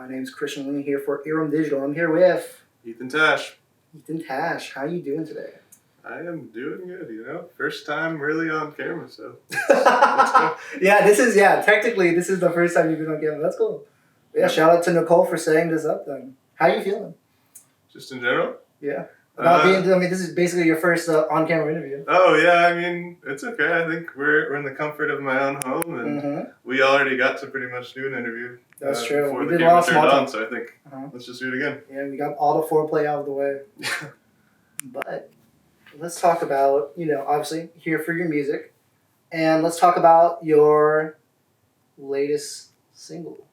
My name's Christian Lee here for Earworm Digital. I'm here with Ethan Tash. Ethan Tash. How are you doing today? I am doing good, First time really on camera, so technically this is the first time you've been on camera. That's cool. Yeah, shout out to Nicole for setting this up then. How are you feeling? Just in general? Yeah. This is basically your first on-camera interview. Oh yeah, it's okay. I think we're in the comfort of my own home, and we already got to pretty much do an interview. That's true. Before We the did a camera lot of turned small on, talk. so I think let's just do it again. Yeah, we got all the foreplay out of the way. But let's talk about, obviously here for your music, and let's talk about your latest single.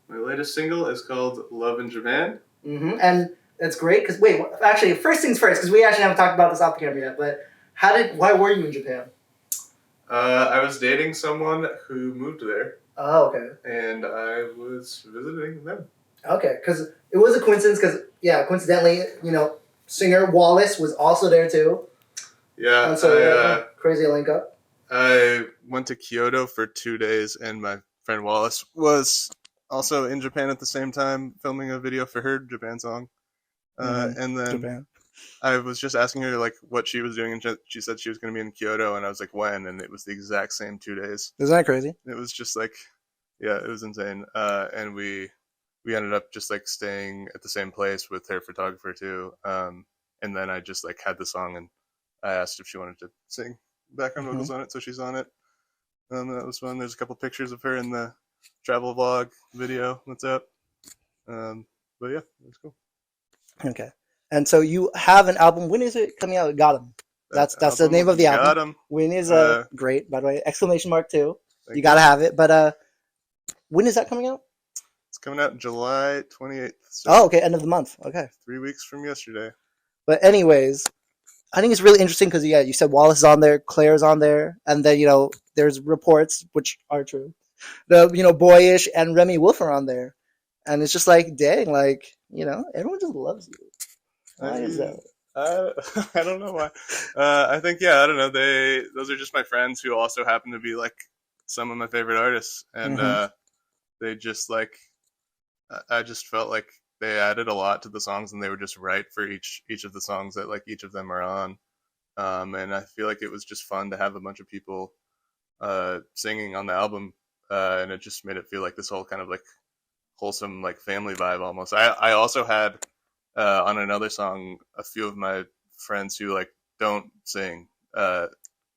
My latest single is called "Love in Japan." And it's great because actually, first things first, because we actually haven't talked about this off the camera yet. But why were you in Japan? I was dating someone who moved there. Oh, okay. And I was visiting them. Okay, because it was a coincidence. Because coincidentally, singer Wallace was also there too. Yeah. And so crazy link up. I went to Kyoto for 2 days, and my friend Wallace was also in Japan at the same time, filming a video for her Japan song. And then Japan. I was just asking her what she was doing, and she said she was going to be in Kyoto, and I was like, when? And it was the exact same 2 days. Isn't that crazy? It was just it was insane. And we ended up just staying at the same place with her photographer too. And then I just had the song, and I asked if she wanted to sing background vocals on it, so she's on it. That was fun. There's a couple pictures of her in the travel vlog video that's up. But yeah, it was cool. Okay. And so you have an album. When is it coming out? Got 'em. That's the name of the album. Got 'em. When is great, by the way. Exclamation mark too. You gotta have it. But when is that coming out? It's coming out July 28th. So okay, end of the month. Okay. 3 weeks from yesterday. But anyways, I think it's really interesting because you said Wallace is on there, Claire's on there, and then there's reports which are true. The Boyish and Remy Wolf are on there, and it's just dang, everyone just loves you. Why is that? I don't know why. I think I don't know. Those are just my friends who also happen to be some of my favorite artists, and they just I just felt like they added a lot to the songs, and they were just right for each of the songs that each of them are on. And I feel like it was just fun to have a bunch of people singing on the album, and it just made it feel like this whole kind of wholesome family vibe almost. I also had on another song a few of my friends who don't sing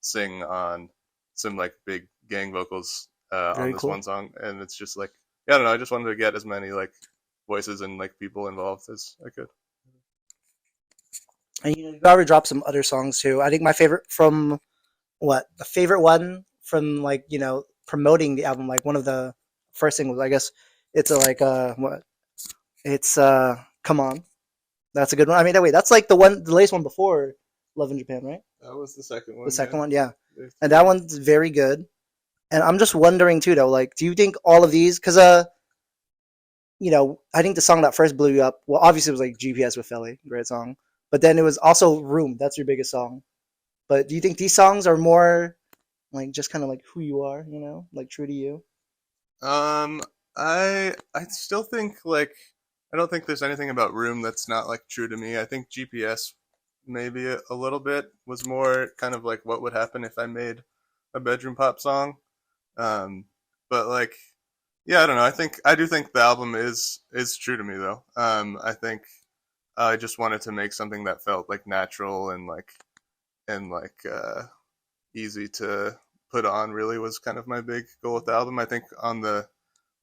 sing on some big gang vocals on this one song, and it's just I don't know, I just wanted to get as many voices and people involved as I could. And you already dropped some other songs too. I think my favorite from the favorite one from promoting the album, one of the first singles, I guess it's Come On. That's a good one. That's the latest one before Love in Japan, right? That was the second one. The second one, yeah. And that one's very good. And I'm just wondering too, though, do you think all of these, because I think the song that first blew you up, well, obviously it was GPS with Felly, great song. But then it was also Room, that's your biggest song. But do you think these songs are more just kind of who you are, true to you? I still think I don't think there's anything about Room that's not true to me. I think GPS maybe a little bit was more kind of what would happen if I made a bedroom pop song. But I don't know. I do think the album is true to me though. I think I just wanted to make something that felt natural and easy to put on. Really was kind of my big goal with the album. I think on the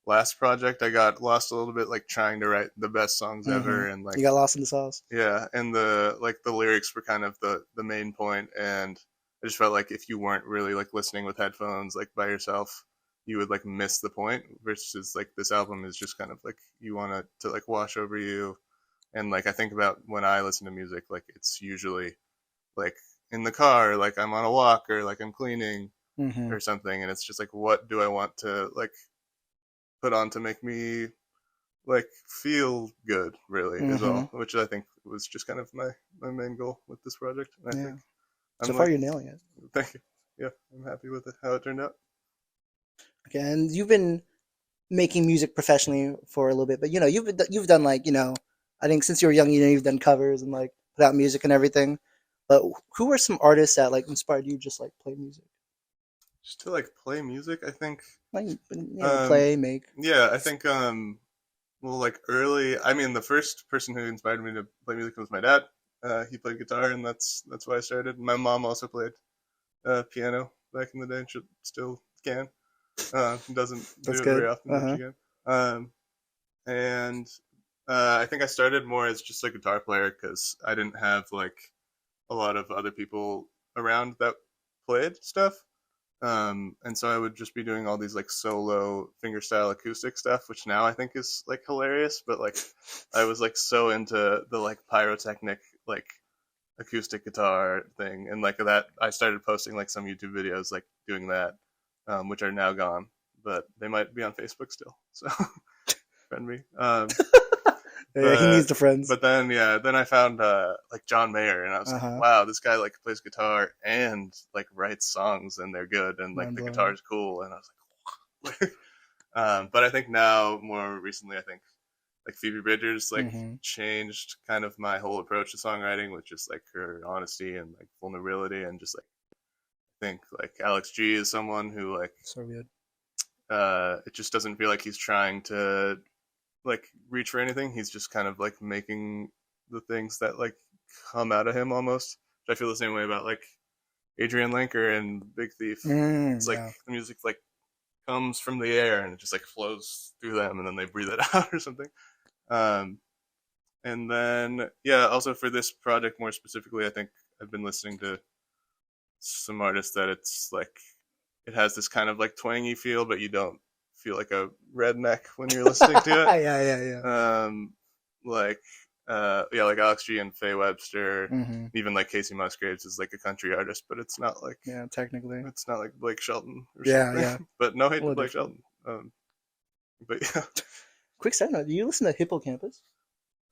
last project I got lost a little bit trying to write the best songs ever, and you got lost in the sauce. Yeah, and the lyrics were kind of the main point, and I just felt if you weren't really listening with headphones by yourself, you would miss the point, versus this album is just kind of you want it to wash over you. And I think about when I listen to music, it's usually in the car, I'm on a walk, or I'm cleaning or something, and it's just what do I want to put on to make me feel good, really, is all, which I think was just kind of my main goal with this project. And I think so far you're nailing it. Thank you. Yeah, I'm happy with it, how it turned out. Okay, and you've been making music professionally for a little bit, but you've done like I think since you were young, you've done covers and like put out music and everything. But who are some artists that like inspired you just like play music, Just to like play music, I think. like Um, play make? yeah, I think. Well, like early. I mean, the first person who inspired me to play music was my dad. He played guitar, and that's why I started. My mom also played piano back in the day, and she still can. Doesn't That's do it very good. often, Uh but huh. she can. And I think I started more as just a guitar player because I didn't have like a lot of other people around that played stuff. And so I would just be doing all these like solo fingerstyle acoustic stuff, which now I think is like hilarious. But like I was like so into the like pyrotechnic like acoustic guitar thing, and like that I started posting like some YouTube videos like doing that, which are now gone, but they might be on Facebook still. So friend me. Yeah, he But needs the friends. then I found like John Mayer, and I was Uh like, huh. wow, this guy like plays guitar and like writes songs, and they're good, and like Mind the blowing. guitar is cool, and I was like, but I think now more recently, I think like Phoebe Bridgers like Mm-hmm. changed kind of my whole approach to songwriting, which is like her honesty and like vulnerability, and just like I think like Alex G is someone who like So good. it just doesn't feel like he's trying to like reach for anything. He's just kind of like making the things that like come out of him almost. I feel the same way about like Adrian Lenker and Big Thief. Mm, It's like yeah. the music like comes from the air and it just like flows through them and then they breathe it out or something. Um, and then yeah, also for this project more specifically, I think I've been listening to some artists that it's like it has this kind of like twangy feel, but you don't feel like a redneck when you're listening to it. Yeah, yeah, yeah. Like yeah, like Alex G and Faye Webster, Mm-hmm. even like Casey Musgraves is like a country artist, but Yeah, technically. it's not like Blake Shelton or Yeah, something. yeah. But no A hate to little Blake different. Shelton. But yeah, Quick side note: do you listen to Hippocampus?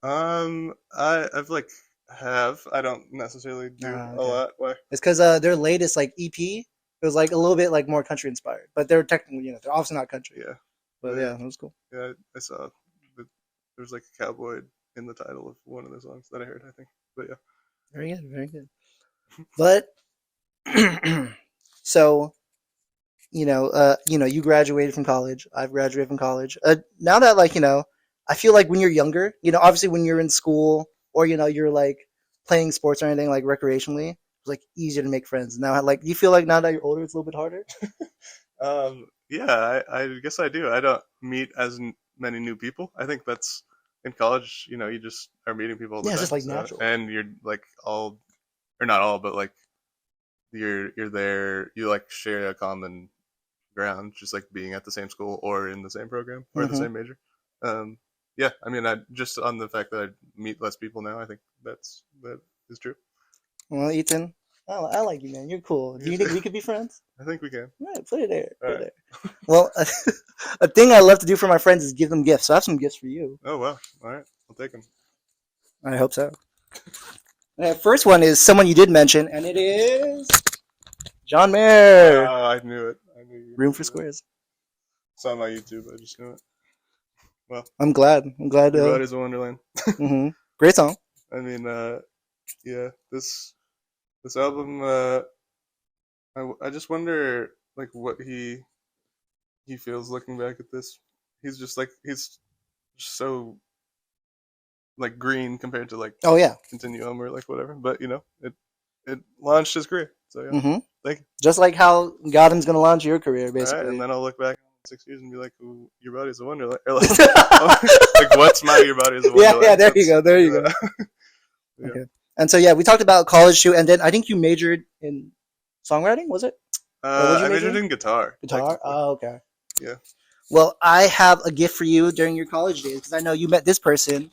I've like have I don't necessarily do a Okay. lot. Why? It's because their latest like EP, it was like a little bit like more country inspired, but they're technically they're obviously not country. Yeah, But they yeah, it was cool. yeah I saw that there was like a cowboy in the title of one of the songs that I heard. I think, but yeah. Very good, very good. But so you graduated from college. I've graduated from college. Now that like I feel like when you're younger, obviously when you're in school or you're like playing sports or anything like recreationally, it's like easier to make friends. Now, like, do you feel like now that you're older, it's a little bit harder? Yeah, I guess I do. I don't meet as many new people. I think that's in college. You know, you just are meeting people all the Yeah, it's time. just like So, natural. and you're like all, or not all, but like you're there. You like share a common ground, just like being at the same school or in the same program or the Hmm. same major. Um, yeah, I mean, I just on the fact that I meet less people now, I think that is true. Well, Ethan, I like you, man. You're cool. Do You you too. think we could be friends? I think we can. All right, put it there. All Put it right. there. Well, a thing I love to do for my friends is give them gifts. So I have some gifts for you. Oh wow. All right. I'll take them. I hope so. First one is someone you did mention, and it is John Mayer. I knew it. I knew you were Room gonna for do that. Squares. Saw my YouTube. I just knew it. Well, I'm glad. I'm glad. your body's a wonderland. Hmm. Great song. I mean, yeah, this album. I just wonder like what he feels looking back at this. He's just like he's so like green compared to like Oh yeah. Continuum or like whatever. But you know, it launched his career. So yeah, Hmm. thank you. Just like how Gotham's gonna launch your career, All right, and basically. then I'll look back in 6 years and be like, "Ooh, your body's a wonderland," or like, like what's my your body's a Yeah, yeah. wonderland? There you go. There you go. Yeah. Okay. And so yeah, we talked about college too, and then I think you majored in songwriting. Was it? Or what did you I major majored in? in guitar, Guitar. technically. Oh, okay. Yeah. Well, I have a gift for you during your college days because I know you met this person,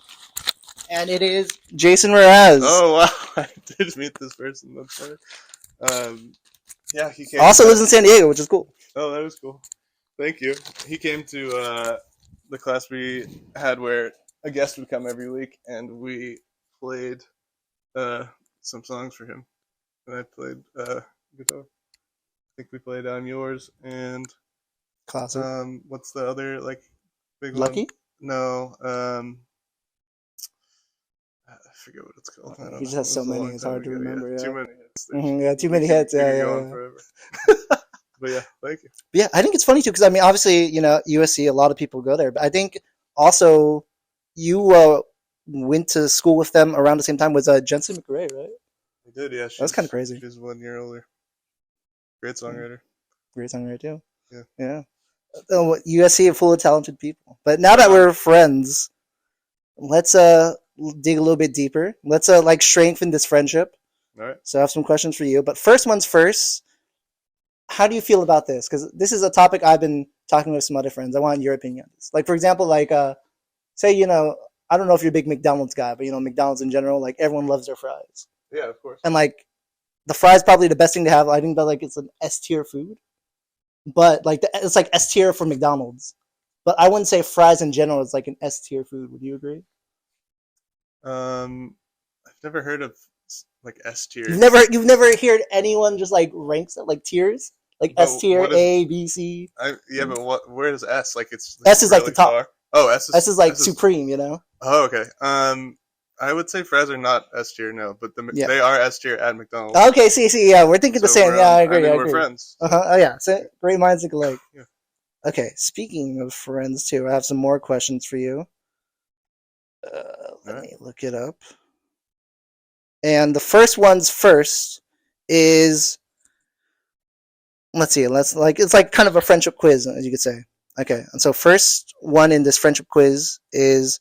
and it is Jason Mraz. Oh wow, I did meet this person. That's funny. Um, yeah, he came. Also lives in San Diego, which is cool. Oh, that was cool. Thank you. He came to the class we had where a guest would come every week, and we played some songs for him. And I played guitar. I think we played "I'm Yours" and Classic. what's the other like? big one. Lucky? No, I forget what it's called. I don't He know. just has It so was a many. long It's time hard to ago. Yeah, remember. too Yeah. many hits. Yeah. Too many hits. We Yeah. could Yeah. go on Yeah. forever. But yeah, thank you. Yeah, I think it's funny too because I mean, obviously, USC. A lot of people go there, but I think also you went to school with them around the same time was Jensen McRae, right? We did. Yeah, That's kind of crazy. she's 1 year older. Great Yeah, songwriter. great songwriter too. Yeah. Yeah. USC full of talented people. But now that Right on. we're friends, let's dig a little bit deeper. Let's like strengthen this friendship. All right. So I have some questions for you. But first one's first. How do you feel about this? Because this is a topic I've been talking with some other friends. I want your opinion on this. Like for example, like say I don't know if you're a big McDonald's guy, but McDonald's in general, like everyone loves their fries, Yeah, of course. and like the fries probably the best thing to have. I think that like it's an S tier food, but like it's like S tier for McDonald's. But I wouldn't say fries in general is like an S tier food. Would you agree? I've never heard of like S tier. You've never heard anyone just like ranks it like tiers, like S But tier, what is? A, B, C. Yeah, but what? Where is S? Like it's S is like the really top. far. Oh, S is like supreme. Oh, okay. I would say fries are not S tier, no, but Yeah. they are S tier at McDonald's. Okay. See. Yeah, we're thinking the So same. Yeah, I agree. I we're agree. friends. So. Oh yeah. So great minds think alike. Yeah. Okay. Speaking of friends too, I have some more questions for you. Let me look it up. And the first one's first is let's see. It's like kind of a friendship quiz, as you could say. Okay. And so first one in this friendship quiz is,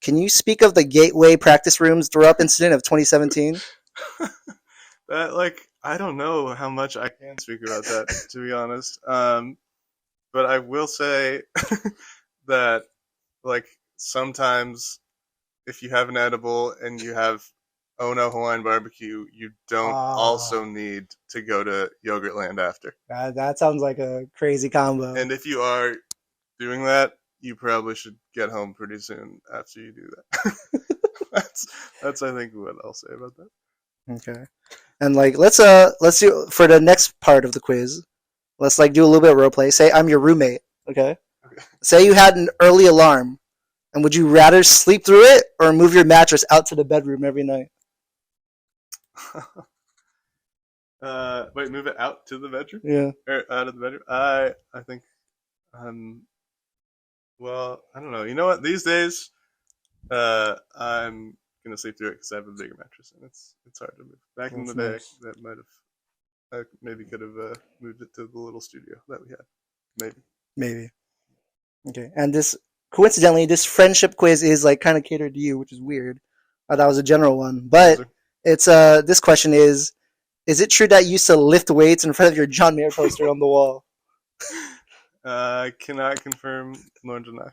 can you speak of the Gateway practice rooms throw up incident of 2017? That I don't know how much I can speak about that, to be honest. But I will say that like sometimes if you have an edible and you have Oh No Hawaiian Barbecue, you don't also need to go to Yogurtland after. That sounds like a crazy combo. And if you are doing that, you probably should get home pretty soon after you do that. that's I think what I'll say about that. Okay. And like let's do for the next part of the quiz. Let's like do a little bit of role play. Say I'm your roommate. Okay. Say you had an early alarm, and would you rather sleep through it or move your mattress out to the bedroom every night? Wait, move it out to the bedroom? Yeah. Or out of the bedroom? I think well, I don't know. You know what? These days, I'm gonna sleep through it because I have a bigger mattress and it's hard to move. Back in the day, nice. that might have I maybe could have moved it to the little studio that we had. Maybe. Okay. And this coincidentally, this friendship quiz is like kind of catered to you, which is weird. That was a general one, but it's this question is it true that you used to lift weights in front of your John Mayer poster on the wall? I cannot confirm nor deny.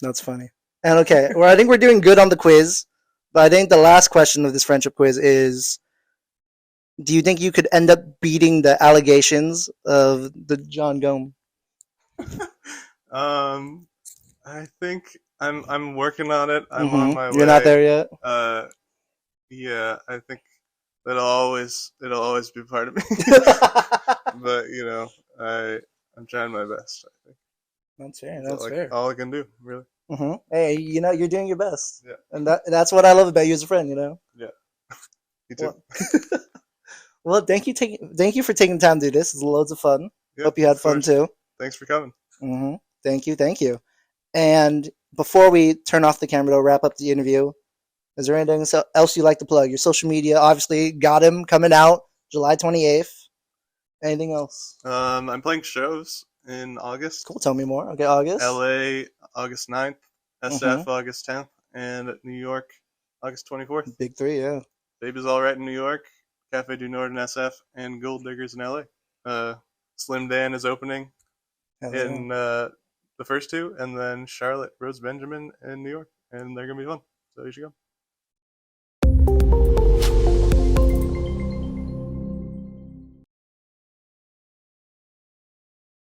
That's funny. And okay, well, I think we're doing good on the quiz, but I think the last question of this friendship quiz is, do you think you could end up beating the allegations of the Jon Gomm? I think I'm working on it. I'm on my way. You're not there yet? Yeah, I think it'll always be part of me. But I'm trying my best. I think That's fair. That's fair. All I can do, really. Hey, you're doing your best. Yeah. And that's what I love about you as a friend. Yeah. Me too. Well, thank you for taking time to do this. It's loads of fun. Yeah, hope you had fun too. Thanks for coming. Thank you. And before we turn off the camera to wrap up the interview, is there anything else you'd like to plug? Your social media, obviously, got him coming out July 28th. Anything else? I'm playing shows in August. Cool. Tell me more. Okay, August. LA, August 9th. SF, August 10th. And New York, August 24th. Big three, yeah. Baby's All Right in New York. Cafe du Nord in SF. And Gold Diggers in LA. Slim Dan is opening in the first two. And then Charlotte Rose Benjamin in New York. And they're going to be fun. So you should go.